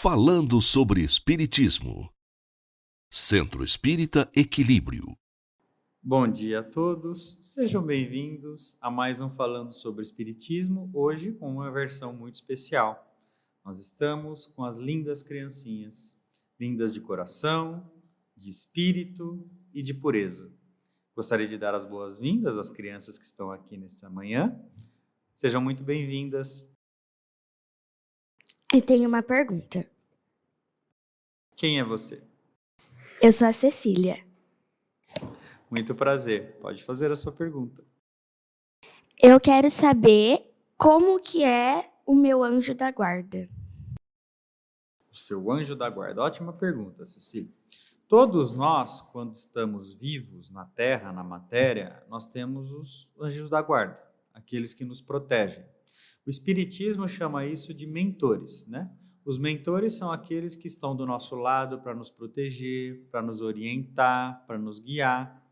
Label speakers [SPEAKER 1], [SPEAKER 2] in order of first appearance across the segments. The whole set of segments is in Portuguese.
[SPEAKER 1] Falando sobre Espiritismo. Centro Espírita Equilíbrio.
[SPEAKER 2] Bom dia a todos, sejam bem-vindos a mais um Falando sobre Espiritismo, hoje com uma versão muito especial. Nós estamos com as lindas criancinhas, lindas de coração, de espírito e de pureza. Gostaria de dar as boas-vindas às crianças que estão aqui nesta manhã. Sejam muito bem-vindas.
[SPEAKER 3] Eu tenho uma pergunta.
[SPEAKER 2] Quem é você?
[SPEAKER 3] Eu sou a Cecília.
[SPEAKER 2] Muito prazer, pode fazer a sua pergunta.
[SPEAKER 3] Eu quero saber como que é o meu anjo da guarda.
[SPEAKER 2] O seu anjo da guarda, ótima pergunta, Cecília. Todos nós, quando estamos vivos na Terra, na matéria, nós temos os anjos da guarda, aqueles que nos protegem. O Espiritismo chama isso de mentores, né? Os mentores são aqueles que estão do nosso lado para nos proteger, para nos orientar, para nos guiar,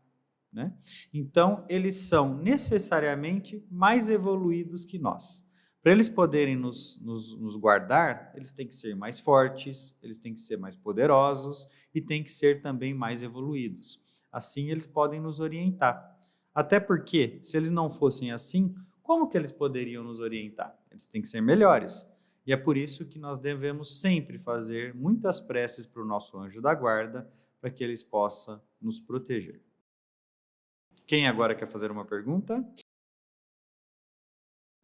[SPEAKER 2] né? Então, eles são necessariamente mais evoluídos que nós. Para eles poderem nos guardar, eles têm que ser mais fortes, eles têm que ser mais poderosos e têm que ser também mais evoluídos. Assim, eles podem nos orientar. Até porque, se eles não fossem assim, como que eles poderiam nos orientar? Eles têm que ser melhores. E é por isso que nós devemos sempre fazer muitas preces para o nosso anjo da guarda, para que eles possam nos proteger. Quem agora quer fazer uma pergunta?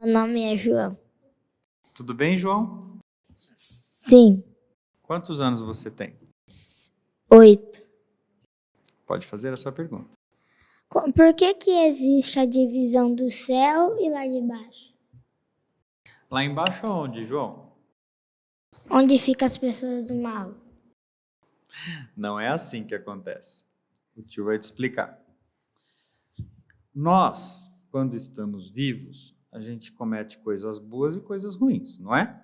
[SPEAKER 4] Meu nome é João.
[SPEAKER 2] Tudo bem, João?
[SPEAKER 4] Sim.
[SPEAKER 2] Quantos anos você tem?
[SPEAKER 4] 8.
[SPEAKER 2] Pode fazer a sua pergunta.
[SPEAKER 4] Por que existe a divisão do céu e lá de baixo?
[SPEAKER 2] Lá embaixo onde, João?
[SPEAKER 4] Onde ficam as pessoas do mal?
[SPEAKER 2] Não é assim que acontece. O tio vai te explicar. Nós, quando estamos vivos, a gente comete coisas boas e coisas ruins, não é?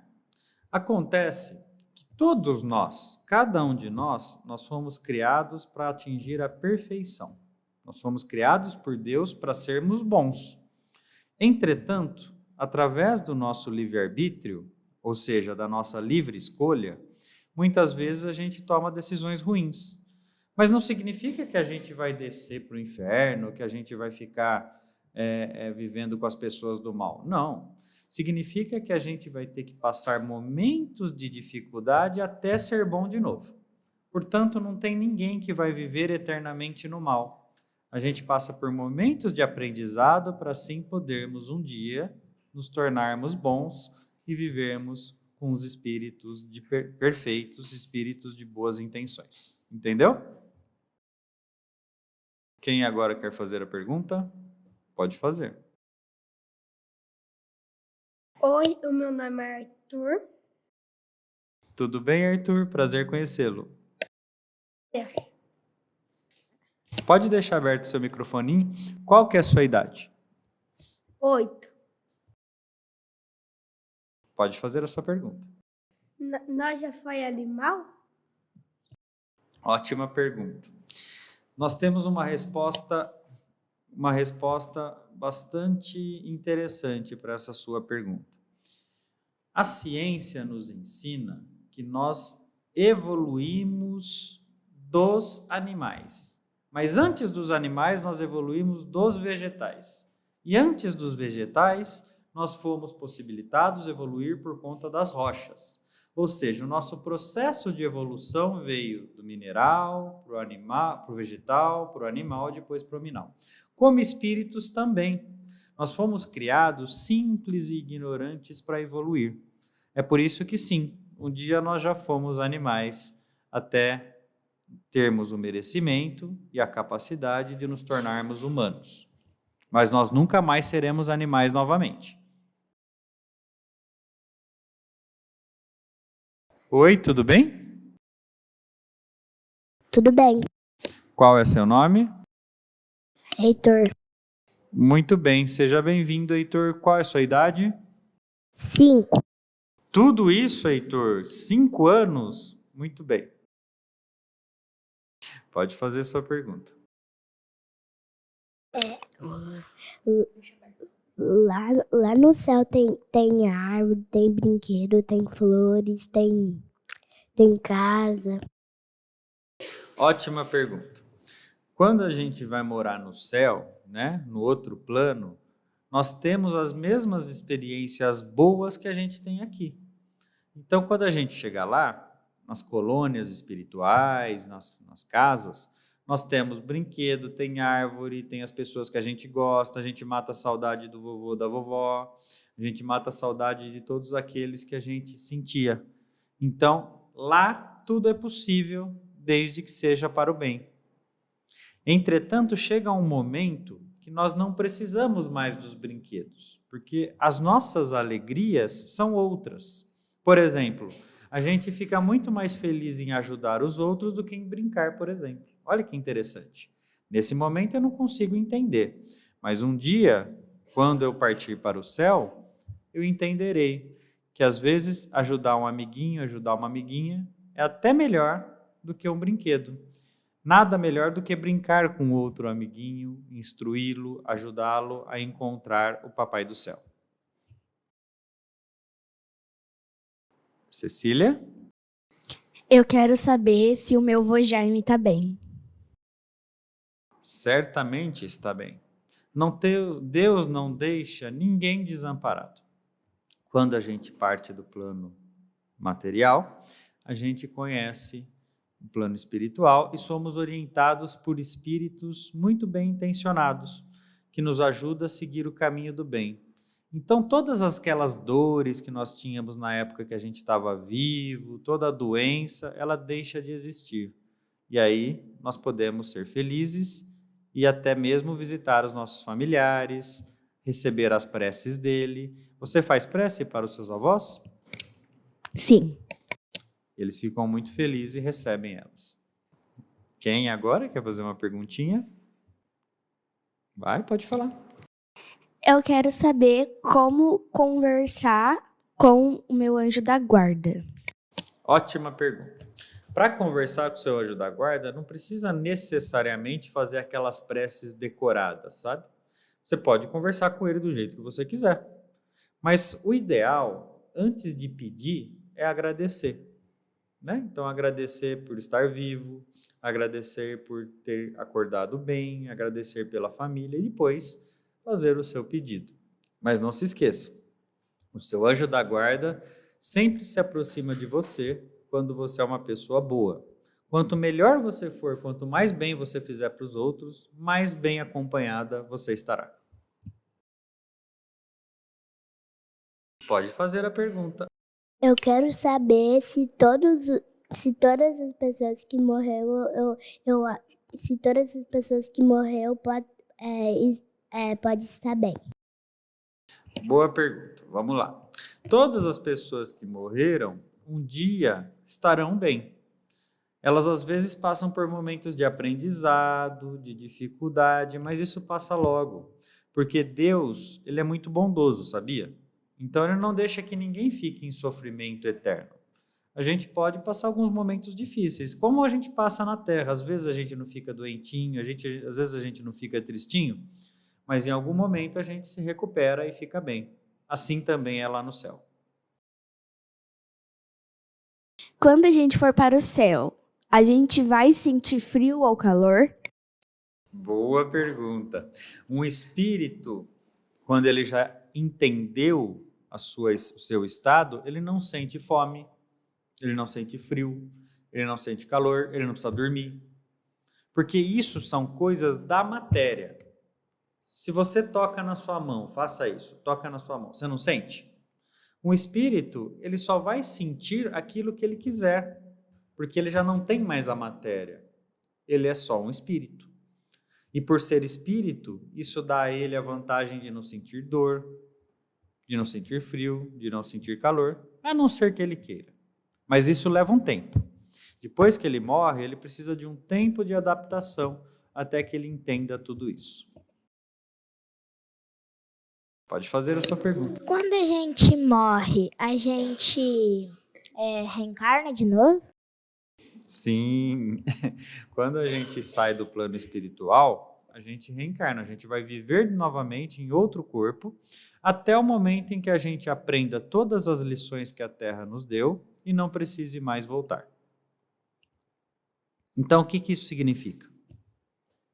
[SPEAKER 2] Acontece que todos nós, cada um de nós fomos criados para atingir a perfeição. Nós fomos criados por Deus para sermos bons. Entretanto, através do nosso livre-arbítrio, ou seja, da nossa livre escolha, muitas vezes a gente toma decisões ruins. Mas não significa que a gente vai descer para o inferno, que a gente vai ficar vivendo com as pessoas do mal. Não. Significa que a gente vai ter que passar momentos de dificuldade até ser bom de novo. Portanto, não tem ninguém que vai viver eternamente no mal. A gente passa por momentos de aprendizado para assim podermos um dia nos tornarmos bons e vivermos com os espíritos perfeitos, espíritos de boas intenções. Entendeu? Quem agora quer fazer a pergunta? Pode fazer.
[SPEAKER 5] Oi, o meu nome é Arthur.
[SPEAKER 2] Tudo bem, Arthur? Prazer conhecê-lo. Pode deixar aberto o seu microfoninho. Qual que é a sua idade?
[SPEAKER 5] 8.
[SPEAKER 2] Pode fazer a sua pergunta.
[SPEAKER 5] Nós já foi animal?
[SPEAKER 2] Ótima pergunta. Nós temos uma resposta bastante interessante para essa sua pergunta. A ciência nos ensina que nós evoluímos dos animais. Mas antes dos animais, nós evoluímos dos vegetais. E antes dos vegetais, nós fomos possibilitados evoluir por conta das rochas. Ou seja, o nosso processo de evolução veio do mineral, para o vegetal, para o animal, depois para o mineral. Como espíritos também. Nós fomos criados simples e ignorantes para evoluir. É por isso que sim, um dia nós já fomos animais até termos o merecimento e a capacidade de nos tornarmos humanos. Mas nós nunca mais seremos animais novamente. Oi, tudo bem?
[SPEAKER 4] Tudo bem.
[SPEAKER 2] Qual é seu nome?
[SPEAKER 4] Heitor.
[SPEAKER 2] Muito bem, seja bem-vindo, Heitor. Qual é a sua idade?
[SPEAKER 4] 5.
[SPEAKER 2] Tudo isso, Heitor? 5 anos? Muito bem. Pode fazer sua pergunta.
[SPEAKER 4] Lá no céu tem árvore, tem brinquedo, tem flores, tem tem casa.
[SPEAKER 2] Ótima pergunta. Quando a gente vai morar no céu, né, no outro plano, nós temos as mesmas experiências boas que a gente tem aqui. Então, quando a gente chega lá, nas colônias espirituais, nas casas, nós temos brinquedo, tem árvore, tem as pessoas que a gente gosta, a gente mata a saudade do vovô, da vovó, a gente mata a saudade de todos aqueles que a gente sentia. Então, lá tudo é possível, desde que seja para o bem. Entretanto, chega um momento que nós não precisamos mais dos brinquedos, porque as nossas alegrias são outras. Por exemplo, a gente fica muito mais feliz em ajudar os outros do que em brincar, por exemplo. Olha que interessante. Nesse momento eu não consigo entender, mas um dia, quando eu partir para o céu, eu entenderei que às vezes ajudar um amiguinho, ajudar uma amiguinha é até melhor do que um brinquedo. Nada melhor do que brincar com outro amiguinho, instruí-lo, ajudá-lo a encontrar o Papai do Céu. Cecília?
[SPEAKER 3] Eu quero saber se o meu vô Jaime está bem.
[SPEAKER 2] Certamente está bem. Deus não deixa ninguém desamparado. Quando a gente parte do plano material, a gente conhece o plano espiritual e somos orientados por espíritos muito bem intencionados, que nos ajudam a seguir o caminho do bem. Então, todas aquelas dores que nós tínhamos na época que a gente estava vivo, toda a doença, ela deixa de existir. E aí, nós podemos ser felizes e até mesmo visitar os nossos familiares, receber as preces dele. Você faz prece para os seus avós?
[SPEAKER 3] Sim.
[SPEAKER 2] Eles ficam muito felizes e recebem elas. Quem agora quer fazer uma perguntinha? Vai, pode falar.
[SPEAKER 3] Eu quero saber como conversar com o meu anjo da guarda.
[SPEAKER 2] Ótima pergunta. Para conversar com o seu anjo da guarda, não precisa necessariamente fazer aquelas preces decoradas, sabe? Você pode conversar com ele do jeito que você quiser. Mas o ideal, antes de pedir, é agradecer. Né? Então, agradecer por estar vivo, agradecer por ter acordado bem, agradecer pela família e depois fazer o seu pedido. Mas não se esqueça, o seu anjo da guarda sempre se aproxima de você quando você é uma pessoa boa. Quanto melhor você for, quanto mais bem você fizer para os outros, mais bem acompanhada você estará. Pode fazer a pergunta.
[SPEAKER 4] Eu quero saber se todas as pessoas que morreu pode estar bem.
[SPEAKER 2] Boa pergunta. Vamos lá. Todas as pessoas que morreram um dia estarão bem. Elas às vezes passam por momentos de aprendizado, de dificuldade, mas isso passa logo, porque Deus, ele é muito bondoso, sabia? Então, ele não deixa que ninguém fique em sofrimento eterno. A gente pode passar alguns momentos difíceis, como a gente passa na Terra. Às vezes a gente não fica doentinho, às vezes a gente não fica tristinho, mas em algum momento a gente se recupera e fica bem. Assim também é lá no céu.
[SPEAKER 3] Quando a gente for para o céu, a gente vai sentir frio ou calor?
[SPEAKER 2] Boa pergunta. Um espírito, quando ele já entendeu o seu estado, ele não sente fome, ele não sente frio, ele não sente calor, ele não precisa dormir. Porque isso são coisas da matéria. Se você toca na sua mão, faça isso, toca na sua mão, você não sente? Um espírito, ele só vai sentir aquilo que ele quiser, porque ele já não tem mais a matéria. Ele é só um espírito. E por ser espírito, isso dá a ele a vantagem de não sentir dor, de não sentir frio, de não sentir calor, a não ser que ele queira. Mas isso leva um tempo. Depois que ele morre, ele precisa de um tempo de adaptação até que ele entenda tudo isso. Pode fazer a sua pergunta.
[SPEAKER 4] Quando a gente morre, a gente reencarna de novo?
[SPEAKER 2] Sim. Quando a gente sai do plano espiritual, a gente reencarna, a gente vai viver novamente em outro corpo, até o momento em que a gente aprenda todas as lições que a Terra nos deu e não precise mais voltar. Então, o que isso significa?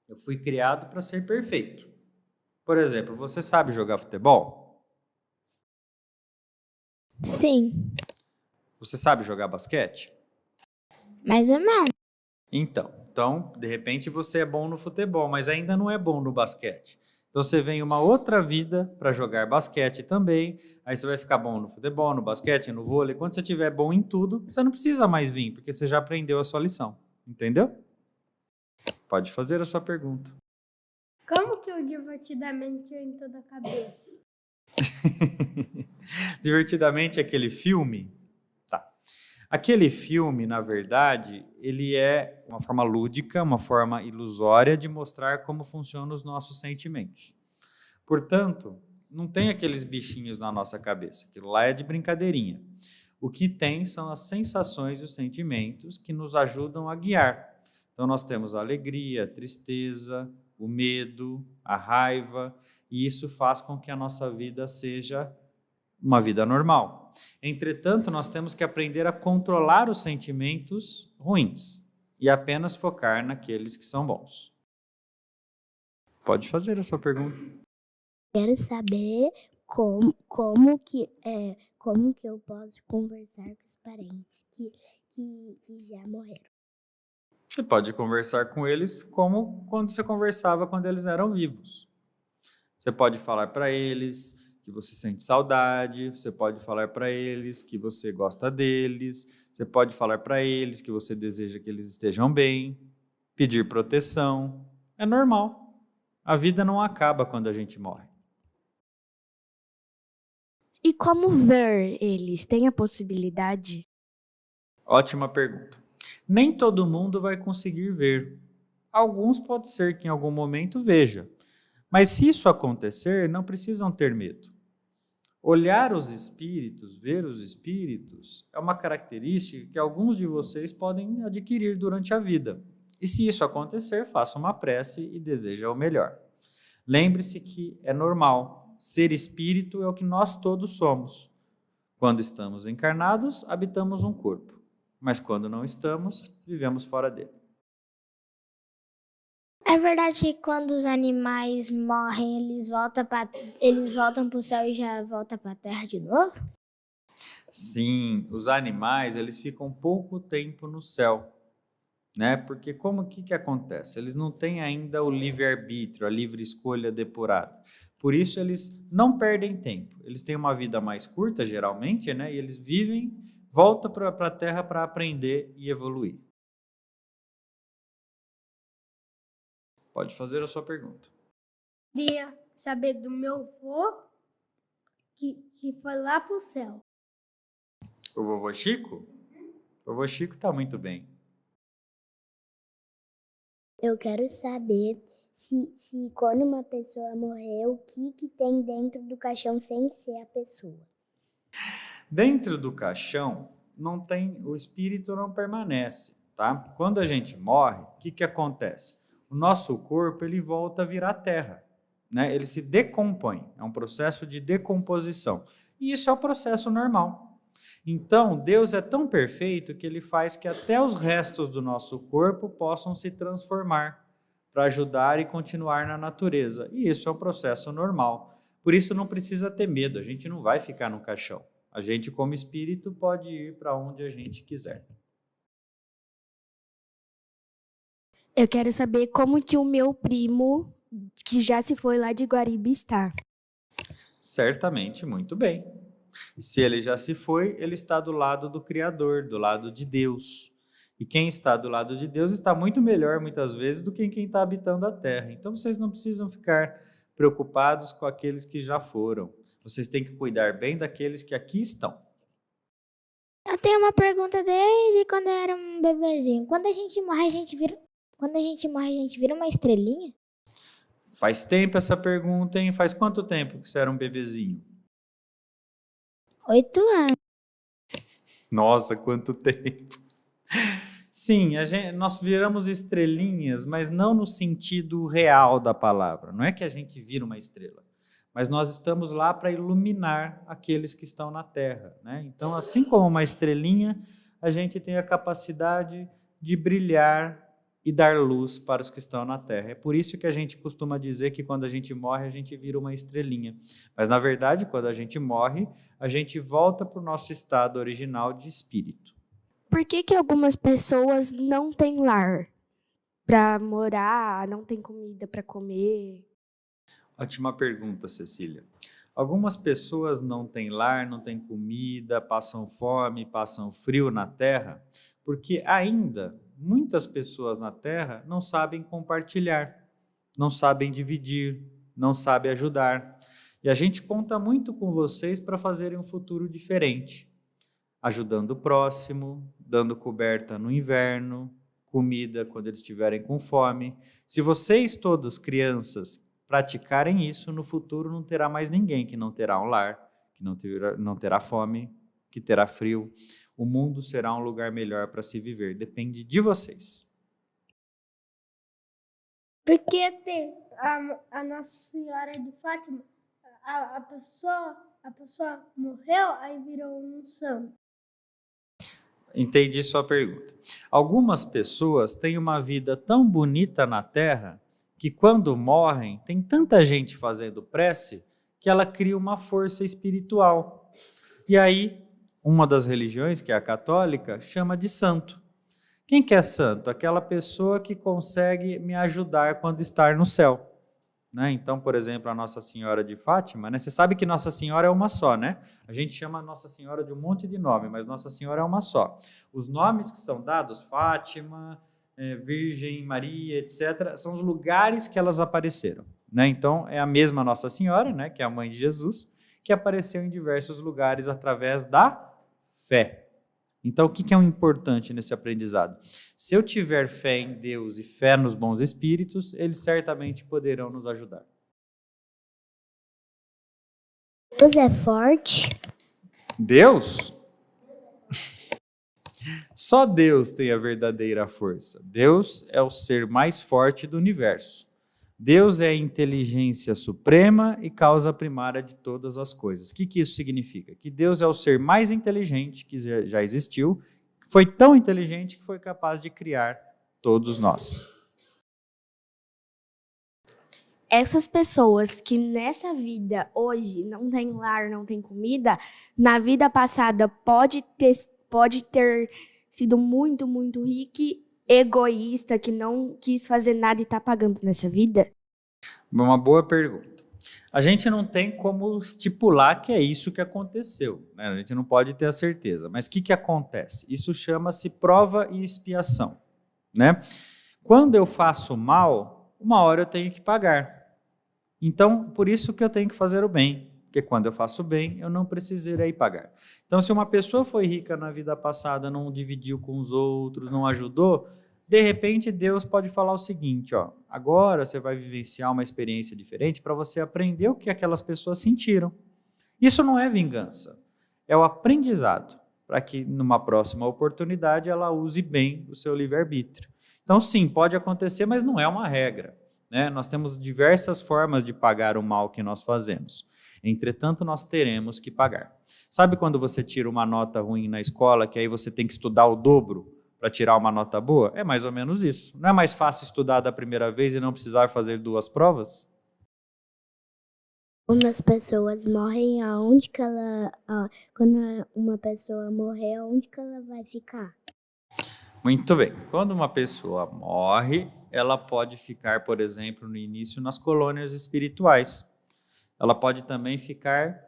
[SPEAKER 2] Eu fui criado para ser perfeito. Por exemplo, você sabe jogar futebol?
[SPEAKER 4] Sim,
[SPEAKER 2] Você sabe jogar basquete?
[SPEAKER 4] mais ou menos.
[SPEAKER 2] Então, de repente você é bom no futebol, mas ainda não é bom no basquete. Então você vem uma outra vida para jogar basquete também, aí você vai ficar bom no futebol, no basquete, no vôlei. Quando você estiver bom em tudo, você não precisa mais vir, porque você já aprendeu a sua lição. Entendeu? Pode fazer a sua pergunta.
[SPEAKER 5] Como que o Divertidamente entrou da cabeça?
[SPEAKER 2] Divertidamente, aquele filme? Tá. Aquele filme, na verdade, ele é uma forma lúdica, uma forma ilusória de mostrar como funcionam os nossos sentimentos. Portanto, não tem aqueles bichinhos na nossa cabeça. Aquilo lá é de brincadeirinha. O que tem são as sensações e os sentimentos que nos ajudam a guiar. Então, nós temos a alegria, a tristeza, o medo, a raiva, e isso faz com que a nossa vida seja uma vida normal. Entretanto, nós temos que aprender a controlar os sentimentos ruins e apenas focar naqueles que são bons. Pode fazer a sua pergunta.
[SPEAKER 3] Quero saber como que eu posso conversar com os parentes que já morreram.
[SPEAKER 2] Você pode conversar com eles como quando você conversava quando eles eram vivos. Você pode falar para eles que você sente saudade, você pode falar para eles que você gosta deles, você pode falar para eles que você deseja que eles estejam bem, pedir proteção. É normal. A vida não acaba quando a gente morre.
[SPEAKER 3] E como ver eles? Tem a possibilidade?
[SPEAKER 2] Ótima pergunta. Nem todo mundo vai conseguir ver. Alguns pode ser que em algum momento veja. Mas se isso acontecer, não precisam ter medo. Olhar os espíritos, ver os espíritos, é uma característica que alguns de vocês podem adquirir durante a vida. E se isso acontecer, faça uma prece e deseje o melhor. Lembre-se que é normal. Ser espírito é o que nós todos somos. Quando estamos encarnados, habitamos um corpo. Mas quando não estamos, vivemos fora dele.
[SPEAKER 4] É verdade que quando os animais morrem, eles voltam para o céu e já voltam para a terra de novo?
[SPEAKER 2] Sim, os animais, eles ficam pouco tempo no céu, né? Porque como que acontece? Eles não têm ainda o livre-arbítrio, a livre escolha depurada. Por isso eles não perdem tempo. Eles têm uma vida mais curta, geralmente, né? E eles vivem, voltam para a Terra para aprender e evoluir. Pode fazer a sua pergunta.
[SPEAKER 5] Queria saber do meu avô que foi lá pro céu.
[SPEAKER 2] O vovô Chico? O vovô Chico está muito bem.
[SPEAKER 3] Eu quero saber se quando uma pessoa morreu, o que tem dentro do caixão sem ser a pessoa.
[SPEAKER 2] Dentro do caixão, não tem, o espírito não permanece, tá? Quando a gente morre, o que acontece? O nosso corpo, ele volta a virar terra, né? Ele se decompõe, é um processo de decomposição. E isso é o processo normal. Então, Deus é tão perfeito que ele faz que até os restos do nosso corpo possam se transformar para ajudar e continuar na natureza. E isso é um processo normal. Por isso não precisa ter medo, a gente não vai ficar no caixão. A gente, como espírito, pode ir para onde a gente quiser.
[SPEAKER 3] Eu quero saber como que o meu primo, que já se foi lá de Guariba, está.
[SPEAKER 2] Certamente, muito bem. Se ele já se foi, ele está do lado do Criador, do lado de Deus. E quem está do lado de Deus está muito melhor, muitas vezes, do que quem está habitando a terra. Então, vocês não precisam ficar preocupados com aqueles que já foram. Vocês têm que cuidar bem daqueles que aqui estão.
[SPEAKER 4] Eu tenho uma pergunta desde quando eu era um bebezinho. Quando a gente morre, a gente vira uma estrelinha?
[SPEAKER 2] Faz tempo essa pergunta, hein? Faz quanto tempo que você era um bebezinho?
[SPEAKER 4] 8 anos.
[SPEAKER 2] Nossa, quanto tempo! Sim, nós viramos estrelinhas, mas não no sentido real da palavra. Não é que a gente vira uma estrela, mas nós estamos lá para iluminar aqueles que estão na Terra, né? Então, assim como uma estrelinha, a gente tem a capacidade de brilhar e dar luz para os que estão na terra. É por isso que a gente costuma dizer que quando a gente morre, a gente vira uma estrelinha. Mas, na verdade, quando a gente morre, a gente volta para o nosso estado original de espírito.
[SPEAKER 6] Por que algumas pessoas não têm lar para morar, não têm comida para comer?
[SPEAKER 2] Ótima pergunta, Cecília. Algumas pessoas não têm lar, não têm comida, passam fome, passam frio na terra, porque ainda muitas pessoas na terra não sabem compartilhar, não sabem dividir, não sabem ajudar. E a gente conta muito com vocês para fazerem um futuro diferente, ajudando o próximo, dando coberta no inverno, comida quando eles estiverem com fome. Se vocês todos, crianças, praticarem isso, no futuro não terá mais ninguém que não terá um lar, que não terá fome, que terá frio. O mundo será um lugar melhor para se viver. Depende de vocês.
[SPEAKER 5] Porque tem a Nossa Senhora de Fátima, a pessoa morreu, aí virou um santo.
[SPEAKER 2] Entendi sua pergunta. Algumas pessoas têm uma vida tão bonita na Terra que quando morrem, tem tanta gente fazendo prece que ela cria uma força espiritual. E aí, uma das religiões, que é a católica, chama de santo. Quem que é santo? Aquela pessoa que consegue me ajudar quando estar no céu. Né? Então, por exemplo, a Nossa Senhora de Fátima, né? Você sabe que Nossa Senhora é uma só, né? A gente chama Nossa Senhora de um monte de nome, mas Nossa Senhora é uma só. Os nomes que são dados, Fátima, Virgem, Maria, etc., são os lugares que elas apareceram. Né? Então, é a mesma Nossa Senhora, né? Que é a mãe de Jesus, que apareceu em diversos lugares através da fé. Então, o que é o importante nesse aprendizado? Se eu tiver fé em Deus e fé nos bons espíritos, eles certamente poderão nos ajudar.
[SPEAKER 3] Deus é forte?
[SPEAKER 2] Deus? Só Deus tem a verdadeira força. Deus é o ser mais forte do universo. Deus é a inteligência suprema e causa primária de todas as coisas. O que isso significa? Que Deus é o ser mais inteligente que já existiu, foi tão inteligente que foi capaz de criar todos nós.
[SPEAKER 6] Essas pessoas que nessa vida, hoje, não têm lar, não têm comida, na vida passada pode ter sido muito, muito rico e egoísta, que não quis fazer nada e está pagando nessa vida?
[SPEAKER 2] Uma boa pergunta. A gente não tem como estipular que é isso que aconteceu, né? A gente não pode ter a certeza. Mas o que acontece? Isso chama-se prova e expiação, né? Quando eu faço mal, uma hora eu tenho que pagar. Então, por isso que eu tenho que fazer o bem. Porque quando eu faço bem, eu não precisarei pagar. Então, se uma pessoa foi rica na vida passada, não dividiu com os outros, não ajudou, de repente Deus pode falar o seguinte, ó, agora você vai vivenciar uma experiência diferente para você aprender o que aquelas pessoas sentiram. Isso não é vingança, é o aprendizado, para que numa próxima oportunidade ela use bem o seu livre-arbítrio. Então, sim, pode acontecer, mas não é uma regra, né? Nós temos diversas formas de pagar o mal que nós fazemos. Entretanto, nós teremos que pagar. Sabe quando você tira uma nota ruim na escola, que aí você tem que estudar o dobro para tirar uma nota boa? É mais ou menos isso. Não é mais fácil estudar da primeira vez e não precisar fazer 2 provas?
[SPEAKER 3] Quando as pessoas morrem, quando uma pessoa morrer, aonde que ela vai ficar?
[SPEAKER 2] Muito bem. Quando uma pessoa morre, ela pode ficar, por exemplo, no início, nas colônias espirituais. Ela pode também ficar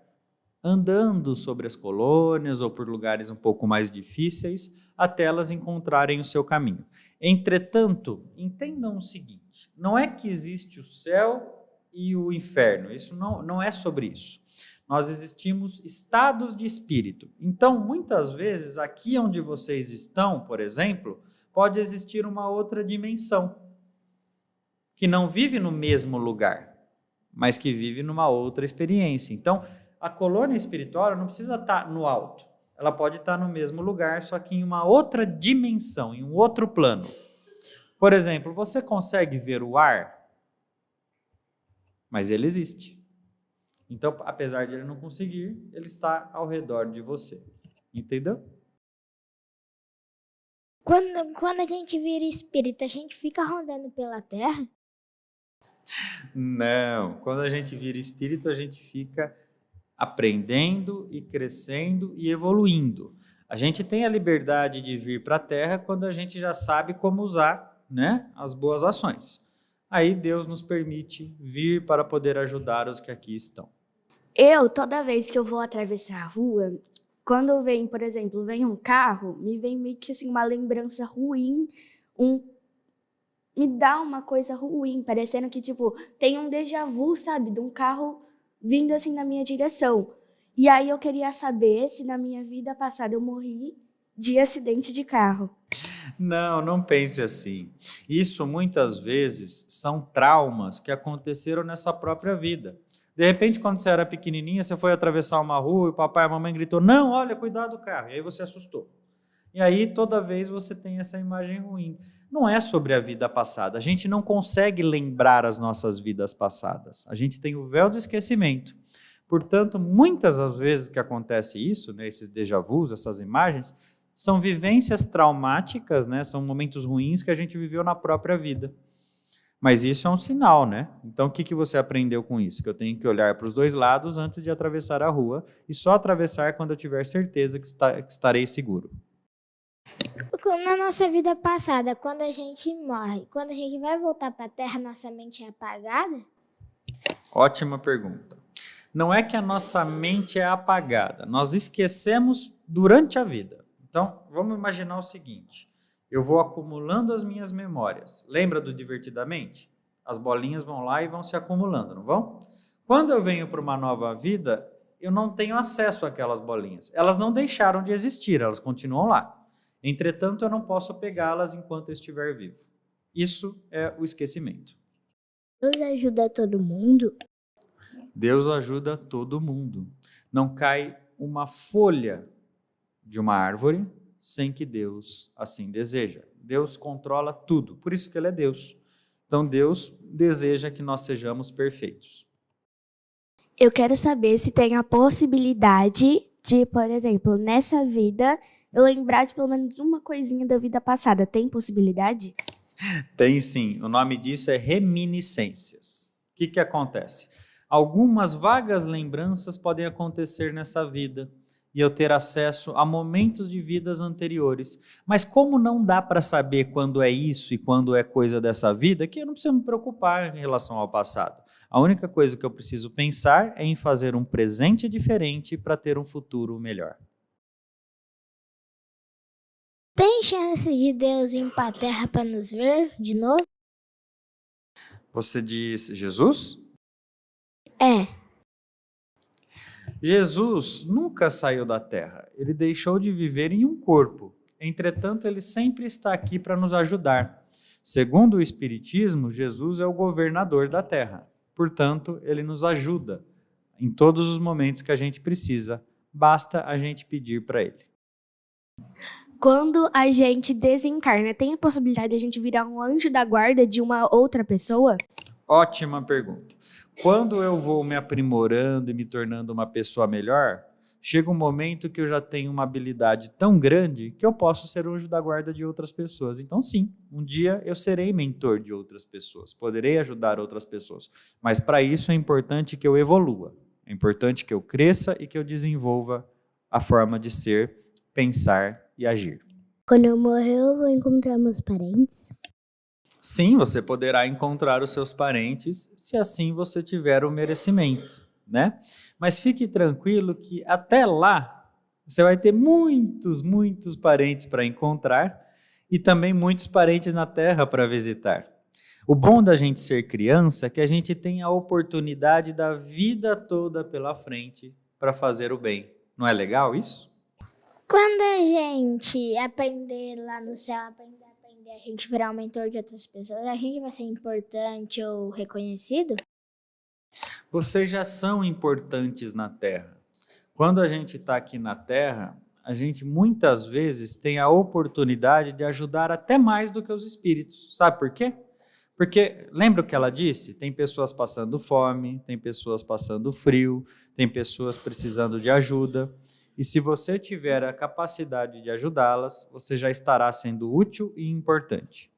[SPEAKER 2] andando sobre as colônias ou por lugares um pouco mais difíceis até elas encontrarem o seu caminho. Entretanto, entendam o seguinte, não é que existe o céu e o inferno, isso não é sobre isso. Nós existimos estados de espírito. Então, muitas vezes, aqui onde vocês estão, por exemplo, pode existir uma outra dimensão, que não vive no mesmo lugar, mas que vive numa outra experiência. Então, a colônia espiritual não precisa estar no alto. Ela pode estar no mesmo lugar, só que em uma outra dimensão, em um outro plano. Por exemplo, você consegue ver o ar? Mas ele existe. Então, apesar de ele não conseguir, ele está ao redor de você. Entendeu?
[SPEAKER 4] Quando a gente vira espírito, a gente fica rondando pela terra?
[SPEAKER 2] Não, quando a gente vira espírito, a gente fica aprendendo e crescendo e evoluindo. A gente tem a liberdade de vir para a Terra quando a gente já sabe como usar, né, as boas ações. Aí Deus nos permite vir para poder ajudar os que aqui estão.
[SPEAKER 6] Toda vez que eu vou atravessar a rua, quando vem, por exemplo, vem um carro, me vem meio que assim, uma lembrança ruim, me dá uma coisa ruim, parecendo que, tipo, tem um déjà vu, sabe, de um carro vindo assim na minha direção. E aí eu queria saber se na minha vida passada eu morri de acidente de carro.
[SPEAKER 2] Não pense assim. Isso muitas vezes são traumas que aconteceram nessa própria vida. De repente, quando você era pequenininha, você foi atravessar uma rua e o papai e a mamãe gritou, não, olha, cuidado do carro. E aí você assustou. E aí toda vez você tem essa imagem ruim. Não é sobre a vida passada. A gente não consegue lembrar as nossas vidas passadas. A gente tem o véu do esquecimento. Portanto, muitas das vezes que acontece isso, né, esses déjà vus, essas imagens, são vivências traumáticas, né, são momentos ruins que a gente viveu na própria vida. Mas isso é um sinal, né? Então, o que você aprendeu com isso? Que eu tenho que olhar para os dois lados antes de atravessar a rua e só atravessar quando eu tiver certeza que estarei seguro.
[SPEAKER 4] Na nossa vida passada, quando a gente morre, quando a gente vai voltar para a Terra, nossa mente é apagada?
[SPEAKER 2] Ótima pergunta. Não é que a nossa mente é apagada, nós esquecemos durante a vida. Então, vamos imaginar o seguinte, eu vou acumulando as minhas memórias. Lembra do Divertidamente? As bolinhas vão lá e vão se acumulando, não vão? Quando eu venho para uma nova vida, eu não tenho acesso àquelas bolinhas. Elas não deixaram de existir, elas continuam lá. Entretanto, eu não posso pegá-las enquanto eu estiver vivo. Isso é o esquecimento.
[SPEAKER 3] Deus ajuda todo mundo?
[SPEAKER 2] Deus ajuda todo mundo. Não cai uma folha de uma árvore sem que Deus assim deseja. Deus controla tudo, por isso que Ele é Deus. Então Deus deseja que nós sejamos perfeitos.
[SPEAKER 6] Eu quero saber se tem a possibilidade de, por exemplo, nessa vida, eu lembrar de pelo menos uma coisinha da vida passada. Tem possibilidade?
[SPEAKER 2] Tem sim. O nome disso é reminiscências. O que acontece? Algumas vagas lembranças podem acontecer nessa vida e eu ter acesso a momentos de vidas anteriores. Mas como não dá para saber quando é isso e quando é coisa dessa vida, que eu não preciso me preocupar em relação ao passado. A única coisa que eu preciso pensar é em fazer um presente diferente para ter um futuro melhor.
[SPEAKER 4] Tem chance de Deus ir para a Terra para nos ver de novo?
[SPEAKER 2] Você diz Jesus?
[SPEAKER 4] É.
[SPEAKER 2] Jesus nunca saiu da terra, ele deixou de viver em um corpo. Entretanto, ele sempre está aqui para nos ajudar. Segundo o Espiritismo, Jesus é o governador da terra. Portanto, ele nos ajuda em todos os momentos que a gente precisa. Basta a gente pedir para ele.
[SPEAKER 6] Quando a gente desencarna, tem a possibilidade de a gente virar um anjo da guarda de uma outra pessoa?
[SPEAKER 2] Ótima pergunta. Quando eu vou me aprimorando e me tornando uma pessoa melhor, chega um momento que eu já tenho uma habilidade tão grande que eu posso ser anjo da guarda de outras pessoas. Então, sim, um dia eu serei mentor de outras pessoas, poderei ajudar outras pessoas. Mas para isso é importante que eu evolua, é importante que eu cresça e que eu desenvolva a forma de ser, pensar e agir.
[SPEAKER 3] Quando eu morrer, eu vou encontrar meus parentes?
[SPEAKER 2] Sim, você poderá encontrar os seus parentes se assim você tiver o merecimento, né? Mas fique tranquilo que até lá você vai ter muitos parentes para encontrar e também muitos parentes na Terra para visitar. O bom da gente ser criança é que a gente tem a oportunidade da vida toda pela frente para fazer o bem. Não é legal isso?
[SPEAKER 4] Quando a gente aprender lá no céu, aprender, a gente virar um mentor de outras pessoas, a gente vai ser importante ou reconhecido?
[SPEAKER 2] Vocês já são importantes na Terra. Quando a gente está aqui na Terra, a gente muitas vezes tem a oportunidade de ajudar até mais do que os espíritos. Sabe por quê? Porque, lembra o que ela disse? Tem pessoas passando fome, tem pessoas passando frio, tem pessoas precisando de ajuda. E se você tiver a capacidade de ajudá-las, você já estará sendo útil e importante.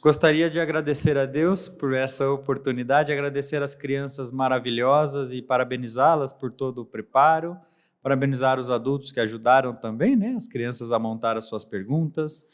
[SPEAKER 2] Gostaria de agradecer a Deus por essa oportunidade, agradecer as crianças maravilhosas e parabenizá-las por todo o preparo, parabenizar os adultos que ajudaram também, né, as crianças a montar as suas perguntas.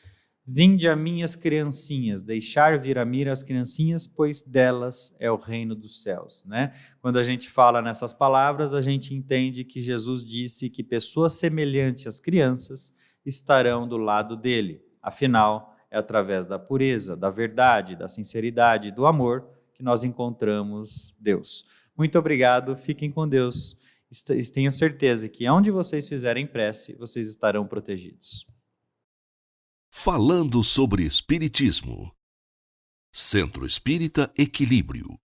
[SPEAKER 2] Vinde a minhas criancinhas, deixar vir a mim as criancinhas, pois delas é o reino dos céus, né? Quando a gente fala nessas palavras, a gente entende que Jesus disse que pessoas semelhantes às crianças estarão do lado dele. Afinal, é através da pureza, da verdade, da sinceridade, do amor que nós encontramos Deus. Muito obrigado, fiquem com Deus. Tenham certeza que onde vocês fizerem prece, vocês estarão protegidos.
[SPEAKER 1] Falando sobre Espiritismo. Centro Espírita Equilíbrio.